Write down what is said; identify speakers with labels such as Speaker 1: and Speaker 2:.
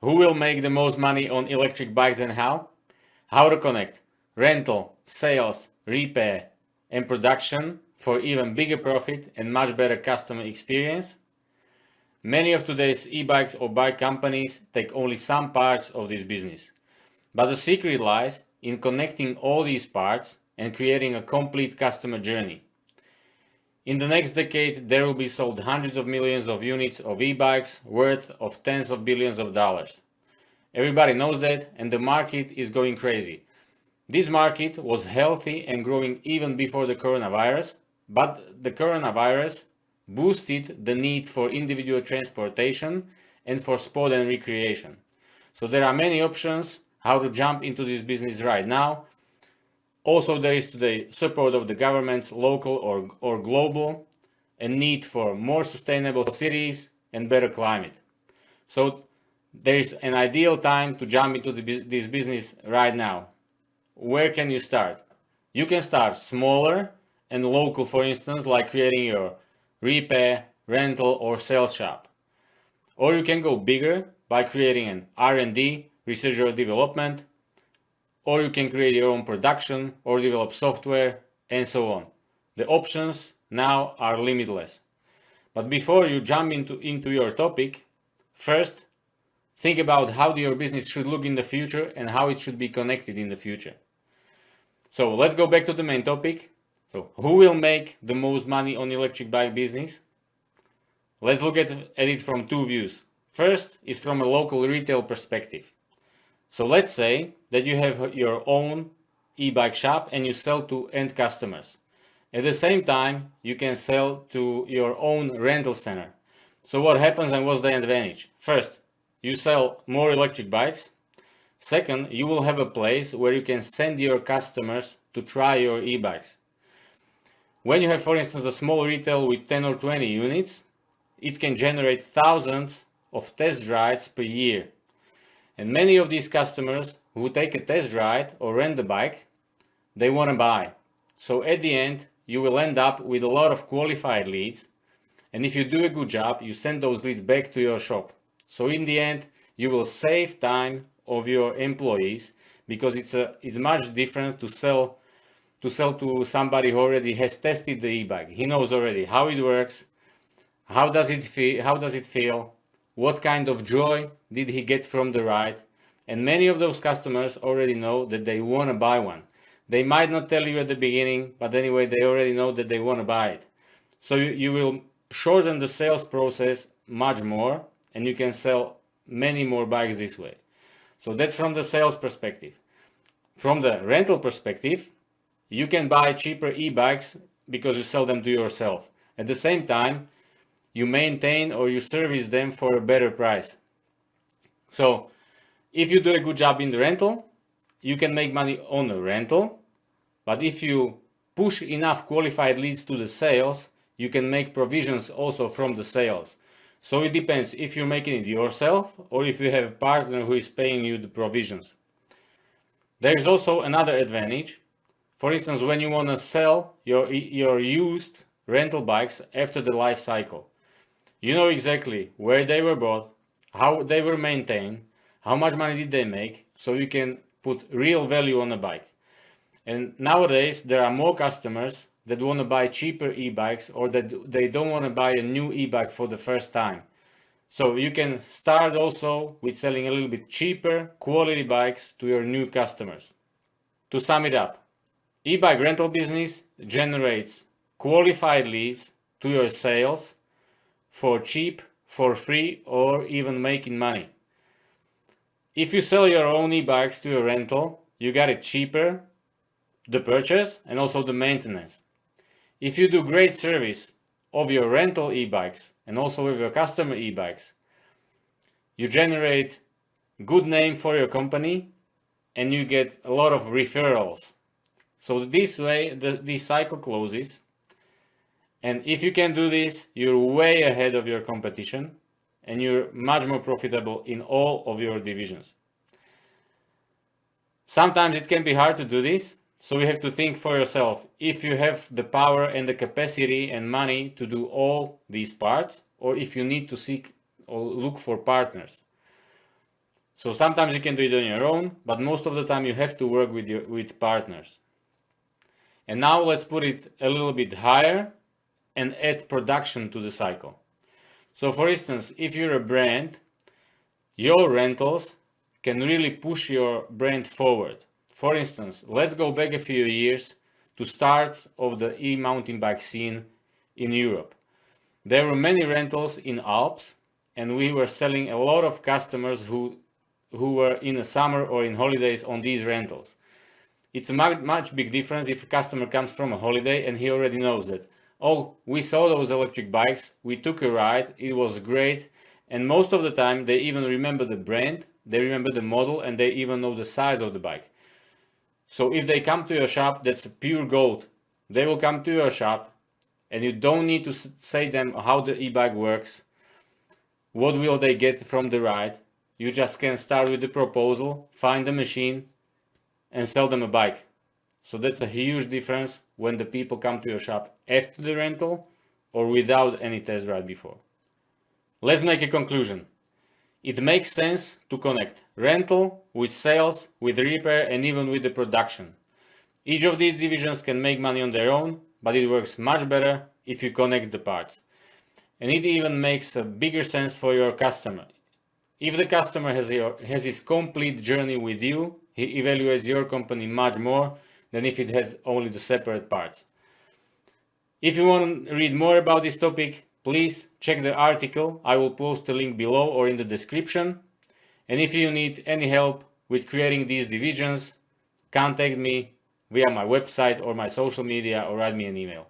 Speaker 1: Who will make the most money on electric bikes and how? How to connect rental, sales, repair, and production for even bigger profit and much better customer experience? Many of today's e-bikes or bike companies take only some parts of this business. But the secret lies in connecting all these parts and creating a complete customer journey. In the next decade, there will be sold hundreds of millions of units of e-bikes worth of tens of billions of dollars. Everybody knows that, and the market is going crazy. This market was healthy and growing even before the coronavirus, but the coronavirus boosted the need for individual transportation and for sport and recreation. So there are many options how to jump into this business right now. Also, there is today support of the governments, local or global, and need for more sustainable cities and better climate. So there is an ideal time to jump into this business right now. Where can you start? You can start smaller and local, for instance, like creating your repair, rental, or sales shop. Or you can go bigger by creating an R&D, research or development, or you can create your own production or develop software and so on. The options now are limitless. But before you jump into your topic, first think about how your business should look in the future and how it should be connected in the future. So let's go back to the main topic. So who will make the most money on electric bike business? Let's look at it from two views. First is from a local retail perspective. So let's say that you have your own e-bike shop and you sell to end customers. At the same time, you can sell to your own rental center. So what happens and what's the advantage? First, you sell more electric bikes. Second, you will have a place where you can send your customers to try your e-bikes. When you have, for instance, a small retail with 10 or 20 units, it can generate thousands of test rides per year. And many of these customers who take a test ride or rent the bike, they want to buy. So at the end, you will end up with a lot of qualified leads. And if you do a good job, you send those leads back to your shop. So in the end, you will save time of your employees because it's much different to sell to somebody who already has tested the e-bike. He knows already how it works, how does it feel, what kind of joy did he get from the ride. And many of those customers already know that they want to buy one. They might not tell you at the beginning, but anyway, they already know that they want to buy it. So you will shorten the sales process much more, and you can sell many more bikes this way. So that's from the sales perspective. From the rental perspective, you can buy cheaper e-bikes because you sell them to yourself. At the same time, you maintain or you service them for a better price. So if you do a good job in the rental, you can make money on the rental. But if you push enough qualified leads to the sales, you can make provisions also from the sales. So it depends if you're making it yourself or if you have a partner who is paying you the provisions. There is also another advantage. For instance, when you want to sell your used rental bikes after the life cycle, you know exactly where they were bought, how they were maintained, how much money did they make, so you can put real value on a bike. And nowadays, there are more customers that want to buy cheaper e-bikes or that they don't want to buy a new e-bike for the first time. So you can start also with selling a little bit cheaper quality bikes to your new customers. To sum it up, e-bike rental business generates qualified leads to your sales for cheap, for free, or even making money. If you sell your own e-bikes to your rental, you got it cheaper, the purchase and also the maintenance. If you do great service of your rental e-bikes and also with your customer e-bikes, you generate good name for your company and you get a lot of referrals. So this way, this cycle closes. And if you can do this, you're way ahead of your competition and you're much more profitable in all of your divisions. Sometimes it can be hard to do this, so you have to think for yourself if you have the power and the capacity and money to do all these parts, or if you need to seek or look for partners. So sometimes you can do it on your own, but most of the time you have to work with partners. And now let's put it a little bit higher and add production to the cycle. So for instance, if you're a brand, your rentals can really push your brand forward. For instance, let's go back a few years to start of the e-mountain bike scene in Europe. There were many rentals in Alps, and we were selling a lot of customers who were in the summer or in holidays on these rentals. It's a much big difference if a customer comes from a holiday and he already knows that, oh, we saw those electric bikes, we took a ride, it was great, and most of the time they even remember the brand, they remember the model, and they even know the size of the bike. So if they come to your shop, that's pure gold. They will come to your shop and you don't need to say them how the e-bike works, what will they get from the ride. You just can start with the proposal, find the machine, and sell them a bike. So that's a huge difference when the people come to your shop after the rental or without any test ride before. Let's make a conclusion. It makes sense to connect rental with sales, with repair, and even with the production. Each of these divisions can make money on their own, but it works much better if you connect the parts. And it even makes a bigger sense for your customer. If the customer has his complete journey with you, he evaluates your company much more than if it has only the separate parts. If you want to read more about this topic, please check the article. I will post a link below or in the description. And if you need any help with creating these divisions, contact me via my website or my social media or write me an email.